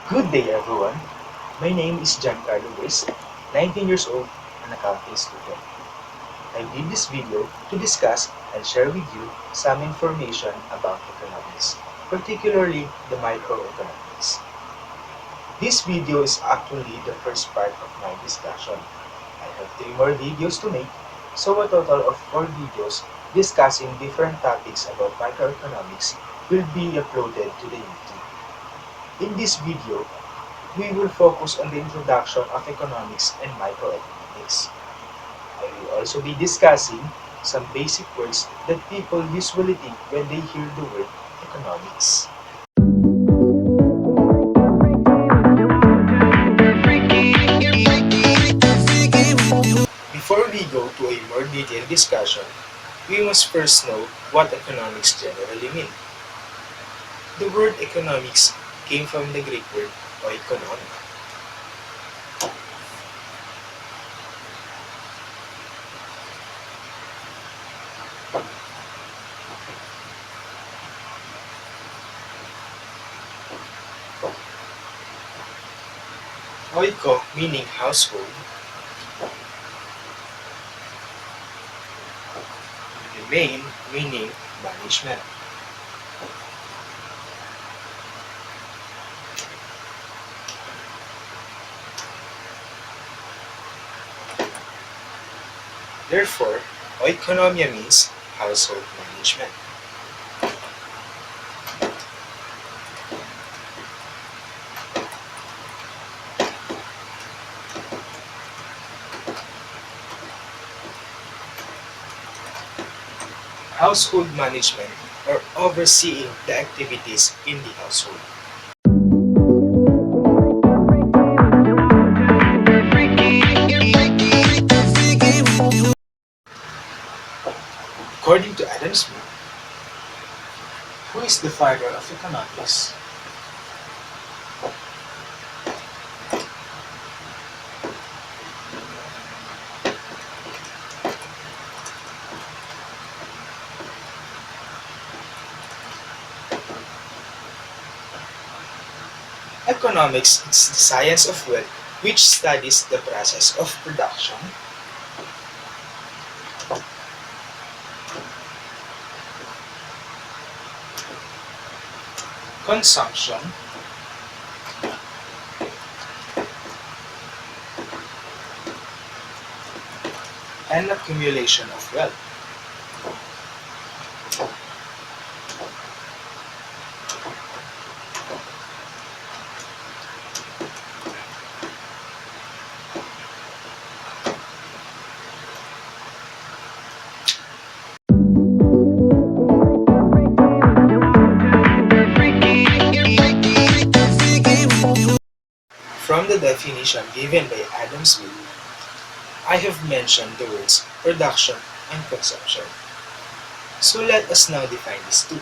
Good day everyone. My name is Carlo Breis, 19 years old, an accounting student. I did this video to discuss and share with you some information about economics, particularly the microeconomics. This video is actually the first part of my discussion. I have 3 more videos to make, so a total of 4 videos discussing different topics about microeconomics will be uploaded to the YouTube. In this video, we will focus on the introduction of economics and microeconomics. I will also be discussing some basic words that people usually think when they hear the word economics. Before we go to a more detailed discussion, we must first know what economics generally mean. The word economics came from the Greek word oikonon. Oiko meaning household, remain meaning management. Therefore, oikonomia means household management. Household management or overseeing the activities in the household. According to Adam Smith, who is the father of economics? Economics is the science of wealth which studies the process of production, consumption, and accumulation of wealth. From the definition given by Adam Smith, I have mentioned the words production and consumption. So let us now define these two.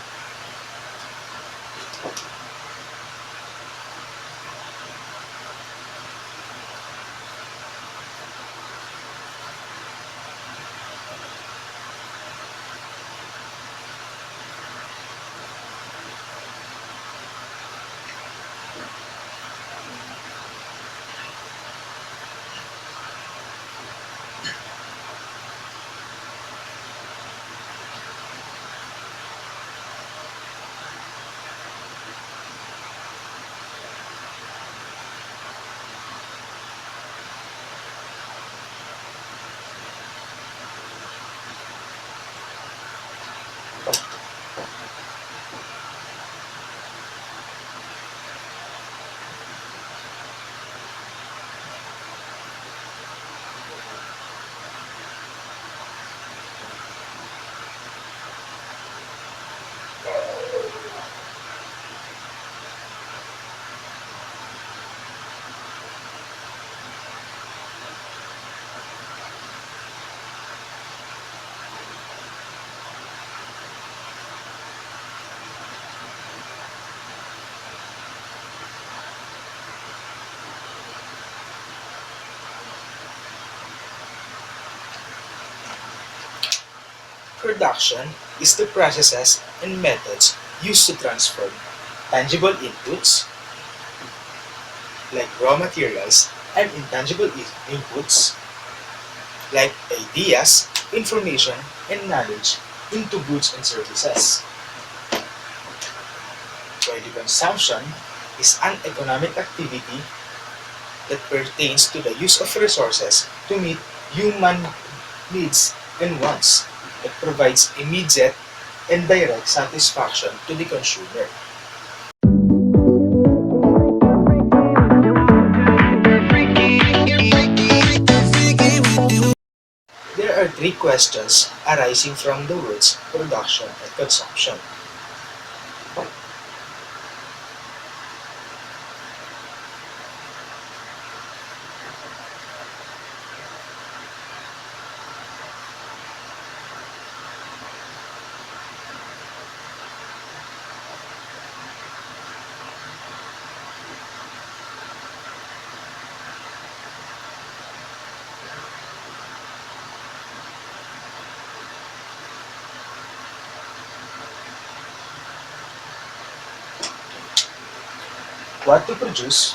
Production is the processes and methods used to transform tangible inputs like raw materials and intangible inputs, like ideas, information, and knowledge, into goods and services. While the consumption is an economic activity that pertains to the use of resources to meet human needs and wants, that provides immediate and direct satisfaction to the consumer. There are three questions arising from the words production and consumption. What to produce,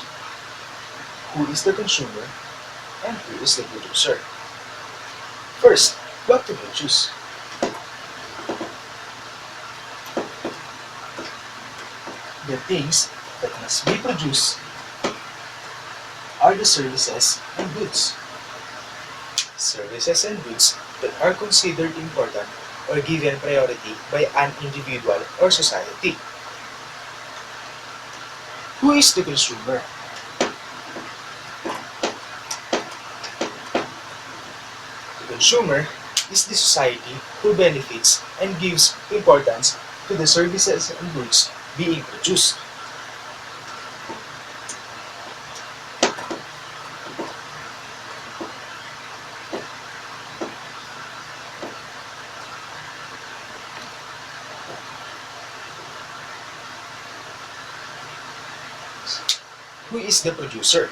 who is the consumer, and who is the producer. First, what to produce. The things that must be produced are the services and goods. Services and goods that are considered important or given priority by an individual or society. Who is the consumer? The consumer is the society who benefits and gives importance to the services and goods being produced. Who is the producer?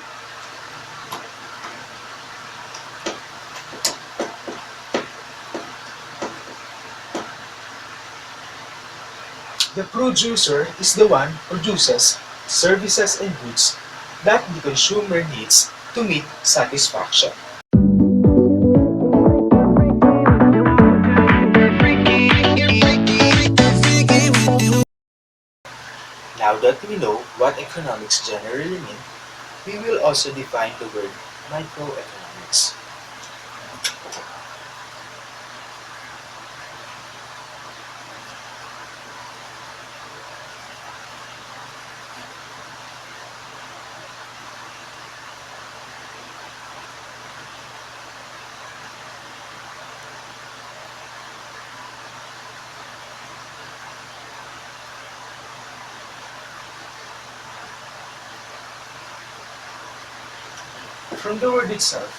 The producer is the one who produces services and goods that the consumer needs to meet satisfaction. Now that we know what economics generally mean, we will also define the word microeconomics. From the word itself,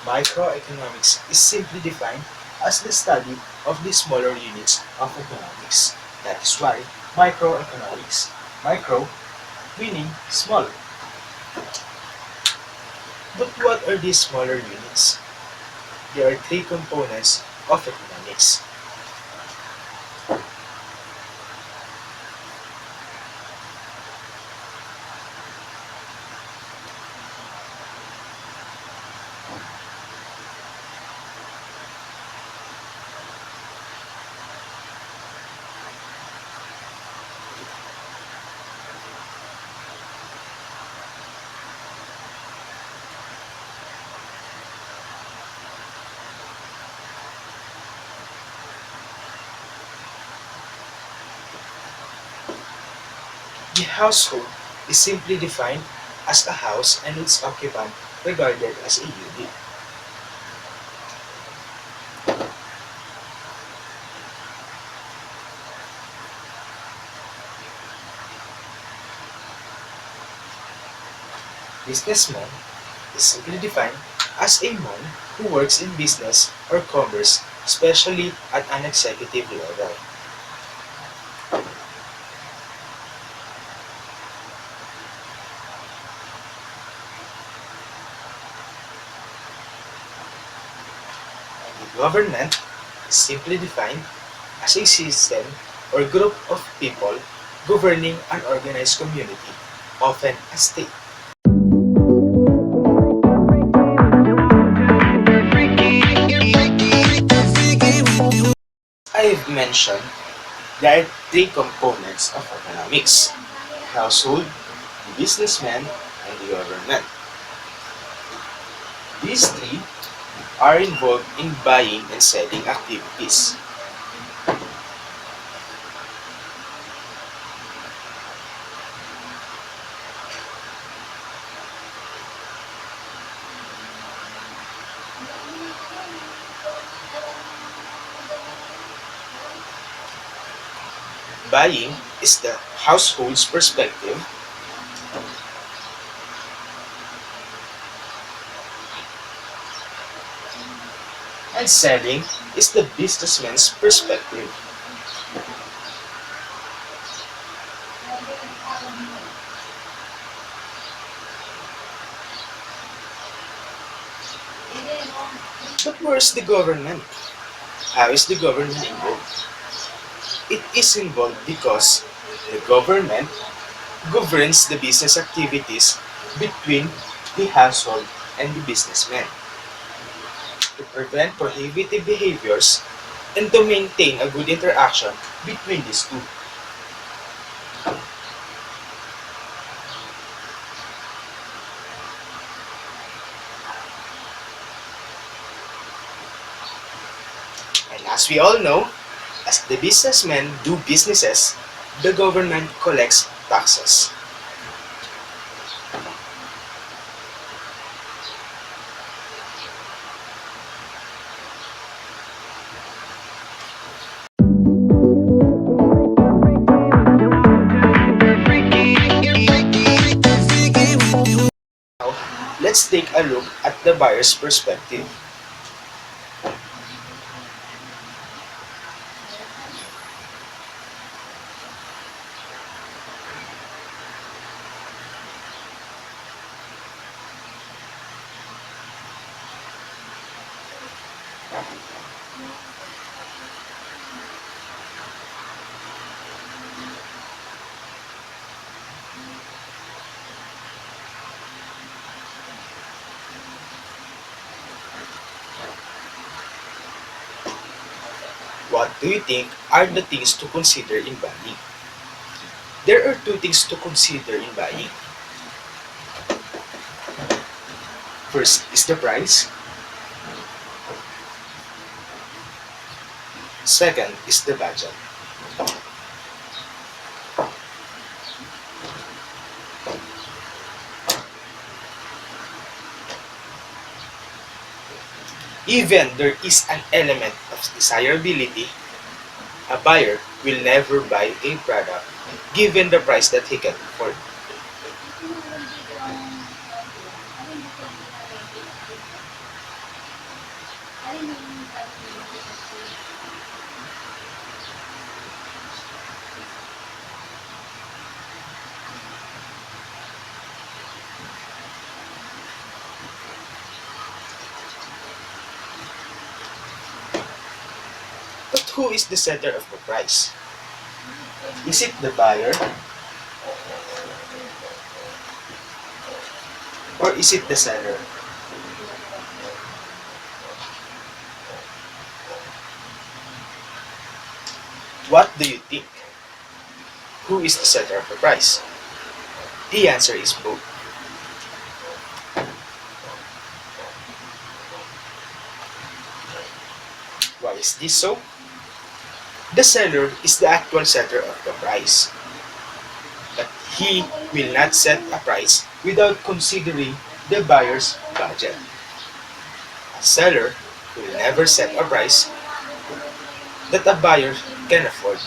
microeconomics is simply defined as the study of the smaller units of economics. That is why microeconomics, micro meaning small. But what are these smaller units? There are three components of economics. The household is simply defined as a house and its occupant regarded as a unit. Businessman is simply defined as a man who works in business or commerce, especially at an executive level. Government is simply defined as a system or group of people governing an organized community, often a state. mentioned, there are three components of economics: household, the businessman, and the government. These three are involved in buying and selling activities. Buying is the household's perspective, and selling is the businessman's perspective. But where is the government? How is the government involved? It is involved because the government governs the business activities between the household and the businessman to prevent prohibitive behaviors and to maintain a good interaction between these two. And as we all know, as the businessmen do businesses, the government collects taxes. Now, let's take a look at the buyer's perspective. What do you think are the things to consider in buying? There are two things to consider in buying. First is the price. Second is the budget. Even there is an element of desirability, a buyer will never buy a product given the price that he can afford. But who is the setter of the price? Is it the buyer or is it the seller? What do you think? Who is the setter of the price? The answer is both. Why is this so? The seller is the actual setter of the price, but he will not set a price without considering the buyer's budget. A seller will never set a price that a buyer can afford.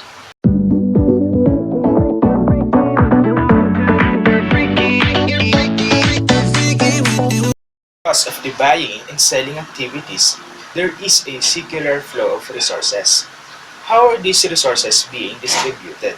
Because of the buying and selling activities, there is a circular flow of resources. How are these resources being distributed?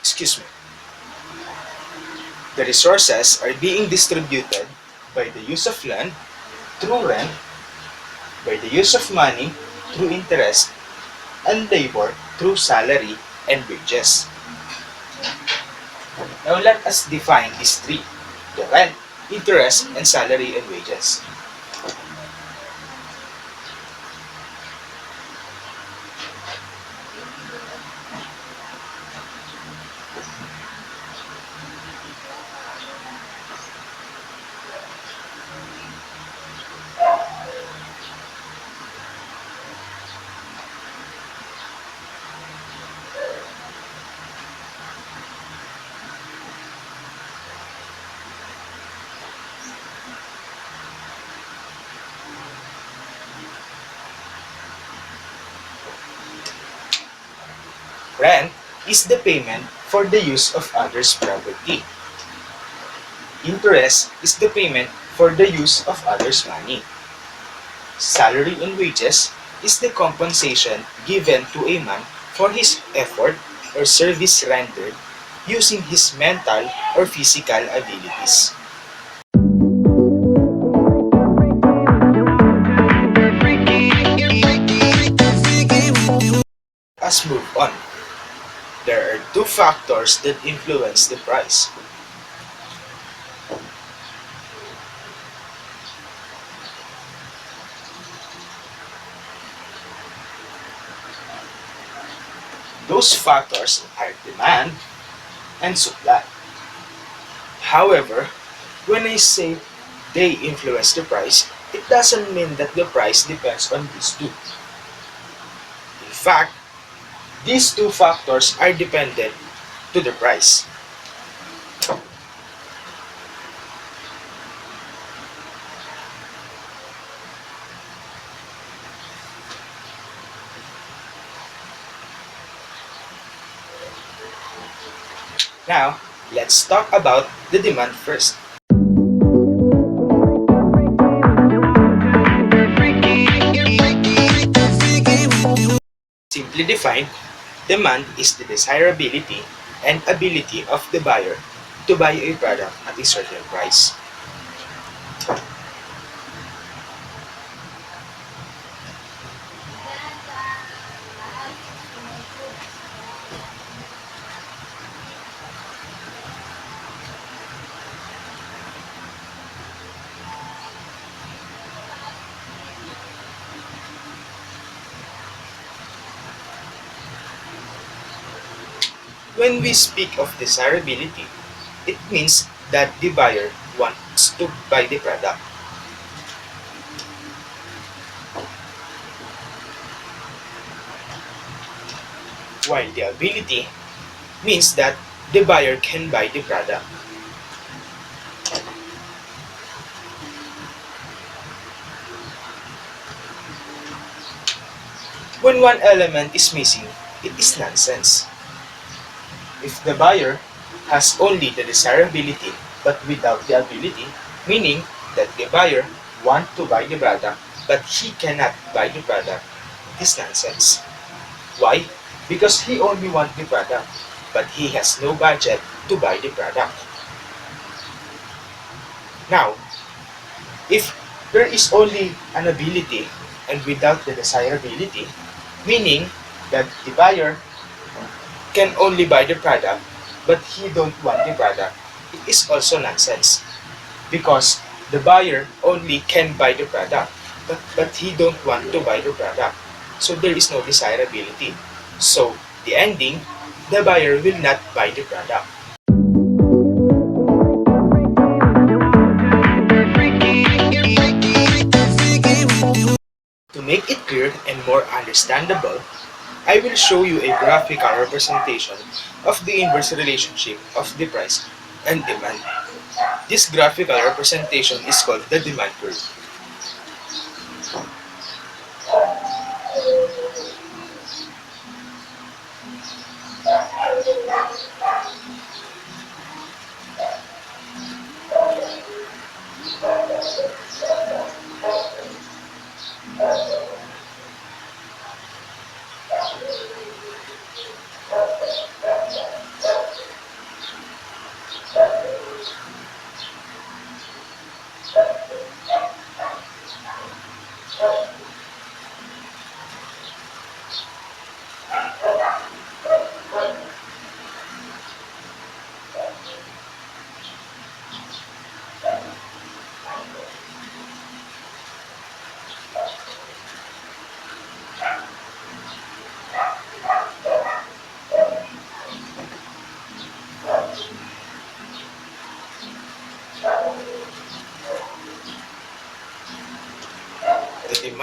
excuse me, the resources are being distributed by the use of land through rent, by the use of money through interest, and labor through salary and wages. Now let us define these three: the rent, interest, and salary and wages. Rent is the payment for the use of others' property. Interest is the payment for the use of others' money. Salary and wages is the compensation given to a man for his effort or service rendered using his mental or physical abilities. Let's move on. There are two factors that influence the price. Those factors are demand and supply. However, when I say they influence the price, it doesn't mean that the price depends on these two. In fact, these two factors are dependent to the price. Now, let's talk about the demand first. Simply defined, demand is the desirability and ability of the buyer to buy a product at a certain price. When we speak of desirability, it means that the buyer wants to buy the product, while the ability means that the buyer can buy the product. When one element is missing, it is nonsense. If the buyer has only the desirability but without the ability, meaning that the buyer wants to buy the product but he cannot buy the product, it is nonsense. Why? Because he only wants the product but he has no budget to buy the product. Now, if there is only an ability and without the desirability, meaning that the buyer can only buy the product but he don't want the product, it is also nonsense. Because the buyer only can buy the product but he don't want to buy the product. So there is no desirability. So the ending, the buyer will not buy the product. To make it clear and more understandable, I will show you a graphical representation of the inverse relationship of the price and demand. This graphical representation is called the demand curve.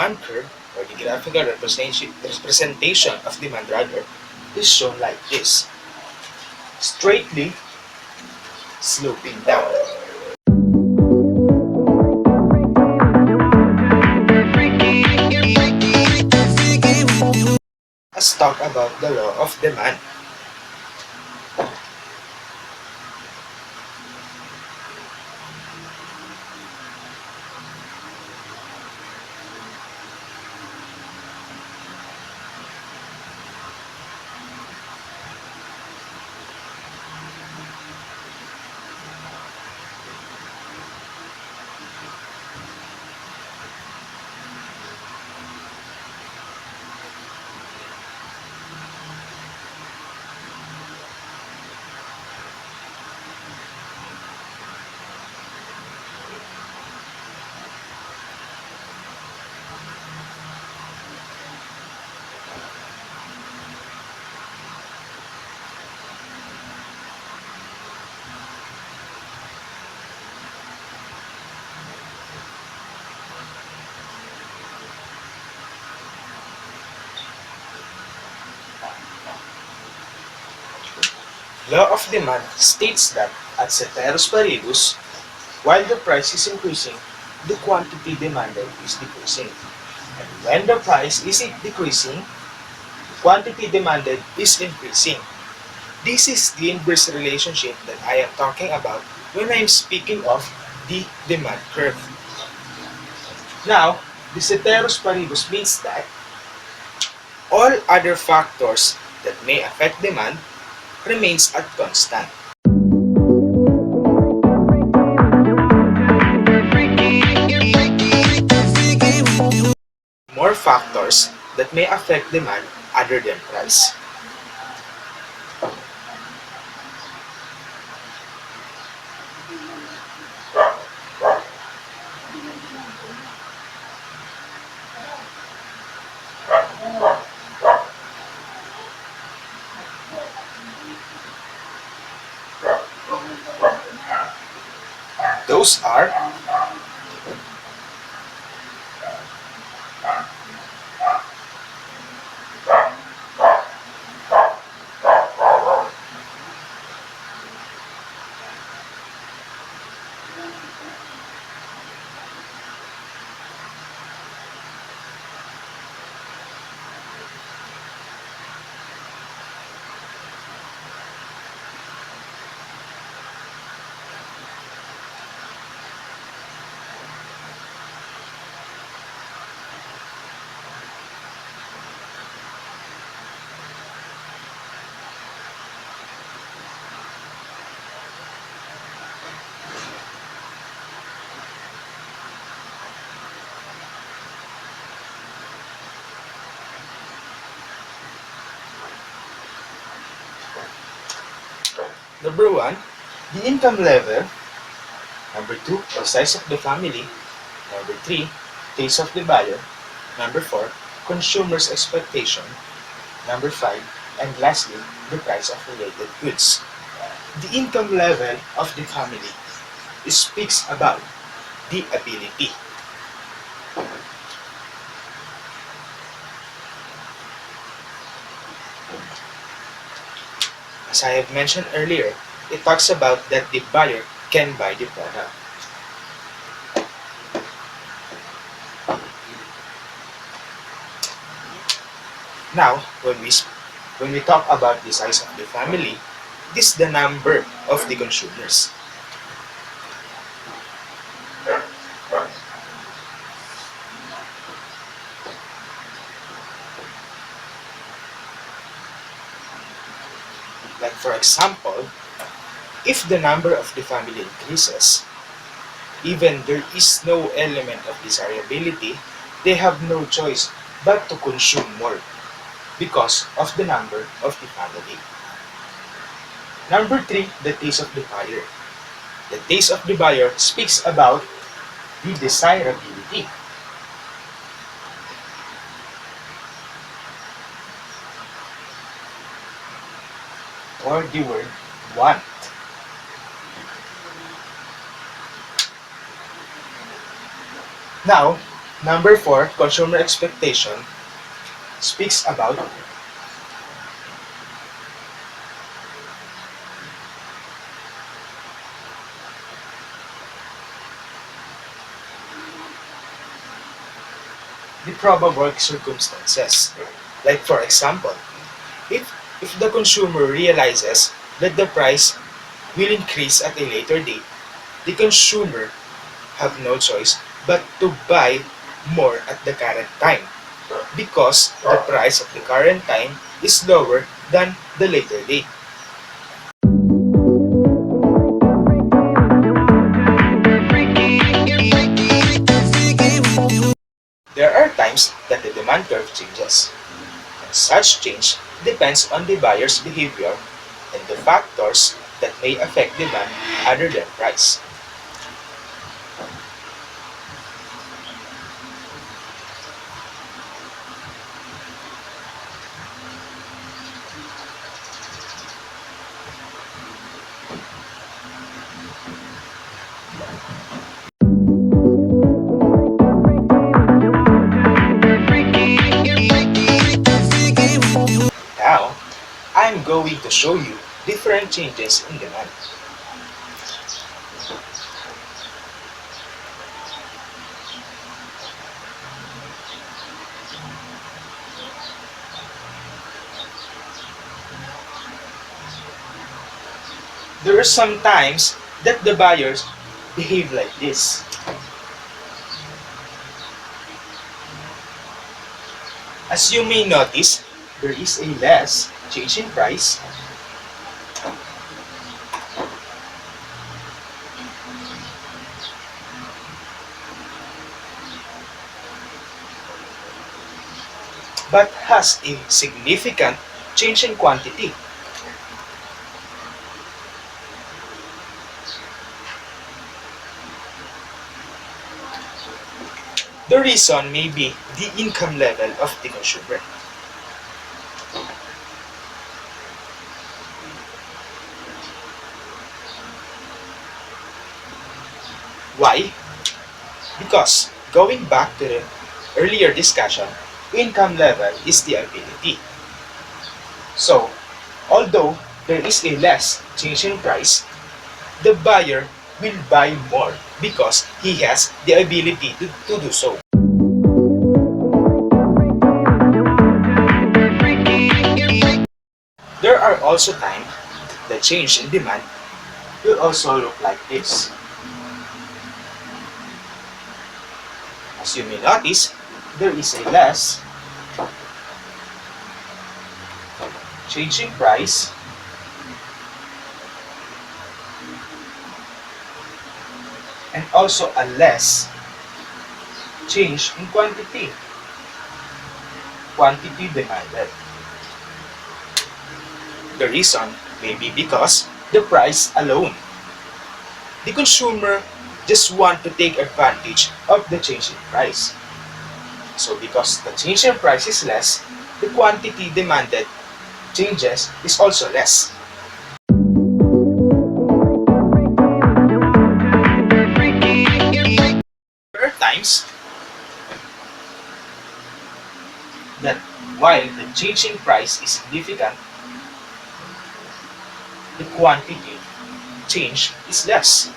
demand curve, or the graphical representation of demand rather, is shown like this, straightly sloping down. Let's talk about the law of demand. Law of demand states that at ceteris paribus, while the price is increasing, the quantity demanded is decreasing. And when the price is decreasing, quantity demanded is increasing. This is the inverse relationship that I am talking about when I am speaking of the demand curve. Now, the ceteris paribus means that all other factors that may affect demand remains at constant. More factors that may affect demand other than price. Those are number 1, the income level. Number 2, the size of the family. Number 3, taste of the buyer. Number 4, consumer's expectation. Number 5, and lastly, the price of related goods. The income level of the family speaks about the ability. As I have mentioned earlier, it talks about that the buyer can buy the product. Now, when we talk about the size of the family, this is the number of the consumers. Like for example, if the number of the family increases, even there is no element of desirability, they have no choice but to consume more because of the number of the family. Number 3, the taste of the buyer. The taste of the buyer speaks about the desirability. Or the word want. Now, Number 4, consumer expectation speaks about the probable circumstances. Like for example, if if the consumer realizes that the price will increase at a later date, the consumer have no choice but to buy more at the current time because the price at the current time is lower than the later date. There are times that the demand curve changes. And such change depends on the buyer's behavior and the factors that may affect demand other than price. Now, I'm going to show you different changes in demand. There are some times that the buyers behave like this. As you may notice, there is a less change in price but has a significant change in quantity. The reason may be the income level of the consumer. Why? Because going back to the earlier discussion, income level is the ability. So, although there is a less change in price, the buyer will buy more because he has the ability to do so. There are also times the change in demand will also look like this. As you may notice, there is a less change in price and also a less change in quantity demanded. The reason may be because the price alone. The consumer just want to take advantage of the change in price. So because the change in price is less, the quantity demanded changes is also less. There are times that while the change in price is significant, the quantity change is less.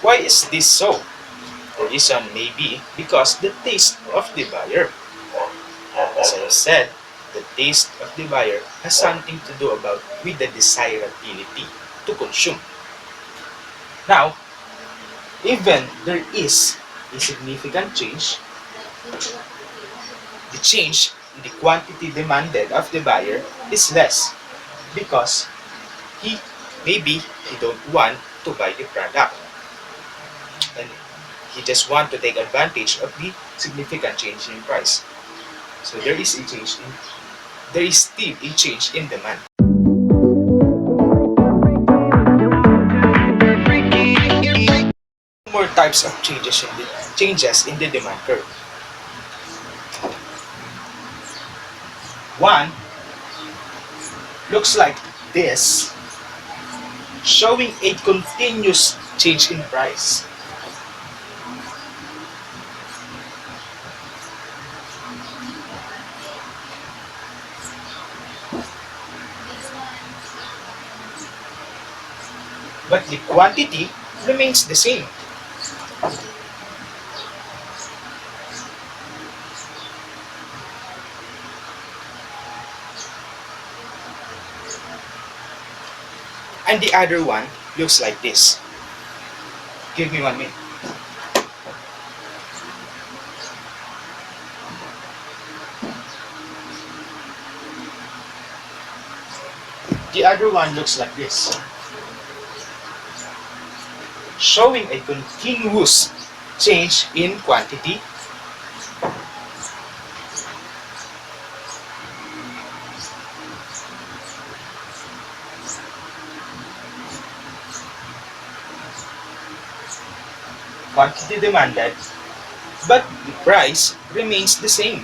Why is this so? The reason may be because the taste of the buyer. As I said, the taste of the buyer has something to do about with the desirability to consume. Now, even there is a significant change, the change in the quantity demanded of the buyer is less because he maybe he don't want to buy the product and he just want to take advantage of the significant change in price. So there is still a change in demand. More types of changes in the demand curve. One looks like this, showing a continuous change in price. But the quantity remains the same. And the other one looks like this. Give me 1 minute. The other one looks like this, showing a continuous change in quantity demanded, but the price remains the same.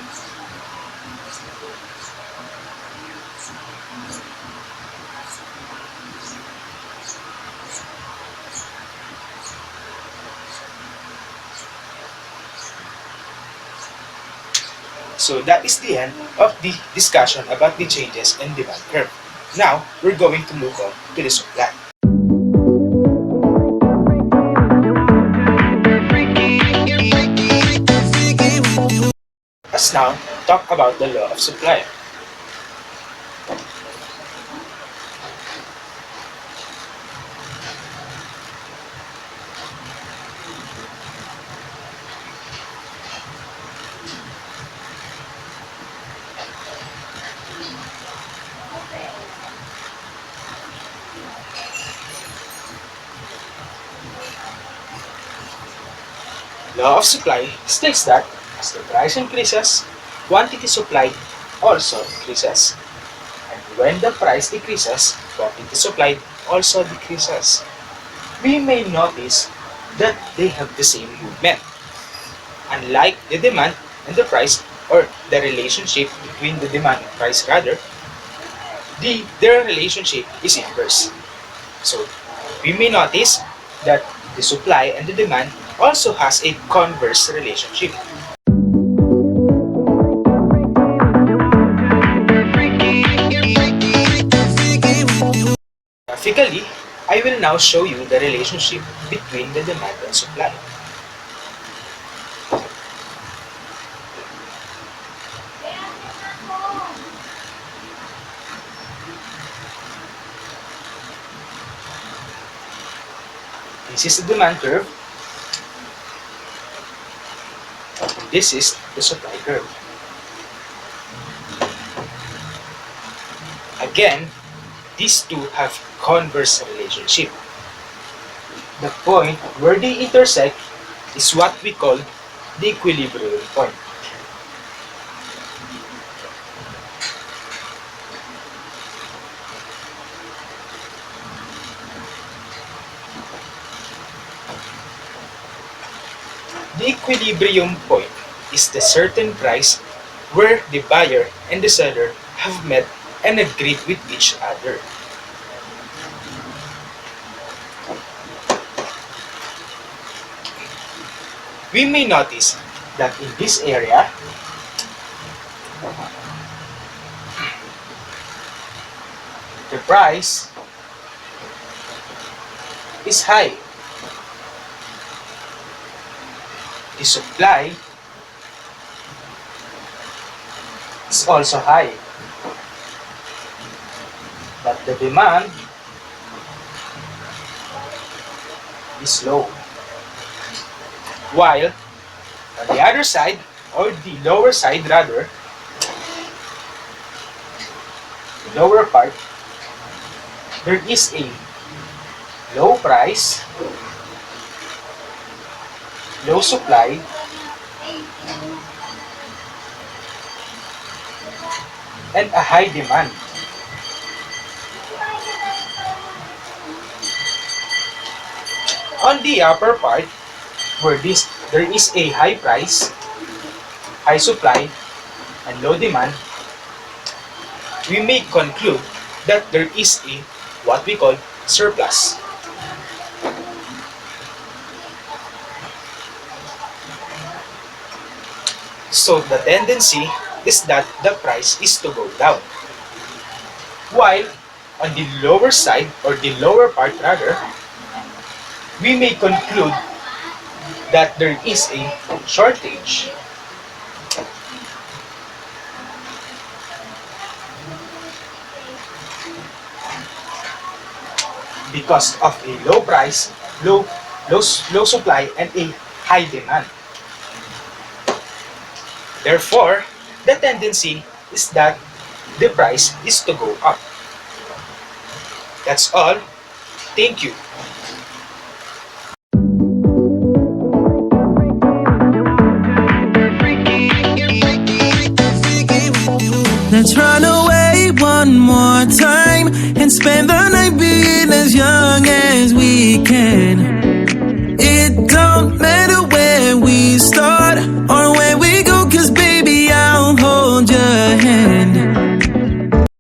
So that is the end of the discussion about the changes in demand curve. Now, we're going to move on to the supply. Let's now talk about the law of supply. Law of supply states that as the price increases, quantity supplied also increases. And when the price decreases, quantity supplied also decreases. We may notice that they have the same movement. Unlike the demand and the price, or the relationship between the demand and price rather, their relationship is inverse. So we may notice that the supply and the demand also has a converse relationship. Graphically, I will now show you the relationship between the demand and supply. This is the demand curve. This is the supply curve. Again, these two have converse relationship. The point where they intersect is what we call the equilibrium point. The equilibrium point is the certain price where the buyer and the seller have met and agreed with each other. We may notice that in this area, the price is high. The supply is also high, but the demand is low. While on the other side, or the lower side rather, the lower part, there is a low price, low supply, and a high demand. On the upper part, where there is a high price, high supply, and low demand, we may conclude that there is a what we call surplus. So the tendency is that the price is to go down. While on the lower side, or the lower part rather, we may conclude that there is a shortage. Because of a low price, low supply, and a high demand. Therefore, the tendency is that the price is to go up. That's all. Thank you. Let's run away one more time and spend the night being as young as we can.